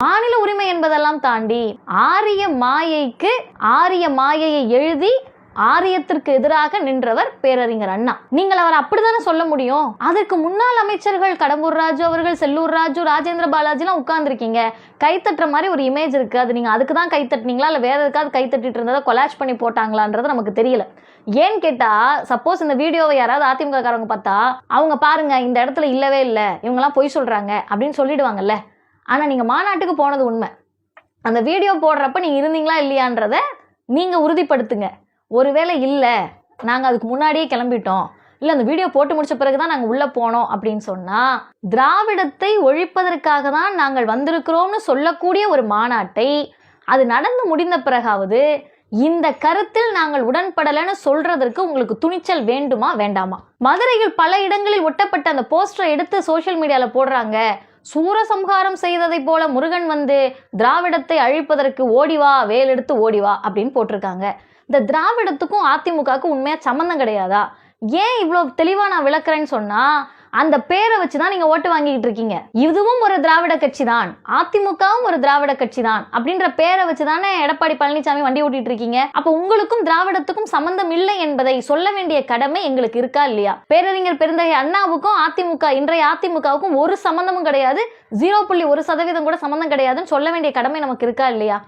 மாநில உரிமை என்பதெல்லாம் தாண்டி ஆரிய மாயைக்கு ஆரிய மாயையை எழுதி ஆரியத்திற்கு எதிராக நின்றவர் பேரறிஞர் அண்ணா. நீங்கள் அவர் அப்படித்தானே சொல்ல முடியும். அதற்கு முன்னாள் அமைச்சர்கள் கடம்பூர் ராஜு அவர்கள், செல்லூர் ராஜு, ராஜேந்திர பாலாஜி எல்லாம் உட்கார்ந்துருக்கீங்க. கைத்தட்டுற மாதிரி ஒரு இமேஜ் இருக்கு. அது நீங்க அதுக்கு தான் கைத்தட்டினீங்களா இல்ல வேற எதுக்காவது கைத்தட்டிட்டு இருந்ததை கொலாஜ் பண்ணி போட்டாங்களான்றது நமக்கு தெரியல. ஏன்னு கேட்டா, சப்போஸ் இந்த வீடியோவை யாராவது அதிமுக காரங்க பார்த்தா அவங்க பாருங்க இந்த இடத்துல இல்லவே இல்லை, இவங்கெல்லாம் பொய் சொல்றாங்க அப்படின்னு சொல்லிடுவாங்கல்ல. ஆனா நீங்க மாநாட்டுக்கு போனது உண்மை. அந்த வீடியோ போடுறப்ப நீங்க இருந்தீங்களா இல்லையான்றத நீங்க உறுதிப்படுத்துங்க. ஒருவேளை இல்லை, நாங்கள் அதுக்கு முன்னாடியே கிளம்பிட்டோம், இல்லை அந்த வீடியோ போட்டு முடிச்ச பிறகு தான் நாங்கள் உள்ளே போனோம் அப்படின்னு சொன்னால், திராவிடத்தை ஒழிப்பதற்காக தான் நாங்கள் வந்திருக்கிறோம்னு சொல்லக்கூடிய ஒரு மாநாட்டை அது நடந்து முடிந்த பிறகாவது இந்த கருத்தில் நாங்கள் உடன்படலைன்னு சொல்றதற்கு உங்களுக்கு துணிச்சல் வேண்டுமா வேண்டாமா? மதுரையில் பல இடங்களில் ஒட்டப்பட்ட அந்த போஸ்டரை எடுத்து சோசியல் மீடியாவில் போடுறாங்க. சூரசம்ஹாரம் செய்ததை போல முருகன் வந்து திராவிடத்தை அழிப்பதற்கு ஓடிவா, வேல் எடுத்து ஓடிவா அப்படின்னு போட்டிருக்காங்க. இந்த திராவிடத்துக்கும் அதிமுகவுக்கும் உண்மையா சம்பந்தம் கிடையாதா? ஏன் இவ்வளவு தெளிவா நான் விளக்குறேன்னு சொன்னா, அந்த பேரை வச்சுதான் நீங்க ஓட்டு வாங்கிட்டு இருக்கீங்க. இதுவும் ஒரு திராவிட கட்சி தான், அதிமுகவும் ஒரு திராவிட கட்சி தான் அப்படின்ற பேரை வச்சுதானே எடப்பாடி பழனிசாமி வண்டி ஓட்டிட்டு இருக்கீங்க. அப்ப உங்களுக்கும் திராவிடத்துக்கும் சம்பந்தம் இல்லை என்பதை சொல்ல வேண்டிய கடமை எங்களுக்கு இருக்கா இல்லையா? பேரறிஞர் பெருந்தகை அண்ணாவுக்கும் அதிமுக, இன்றைய அதிமுகவுக்கும் ஒரு சம்பந்தமும் கிடையாது, 0.1% கூட சம்பந்தம் கிடையாதுன்னு சொல்ல வேண்டிய கடமை நமக்கு இருக்கா இல்லையா?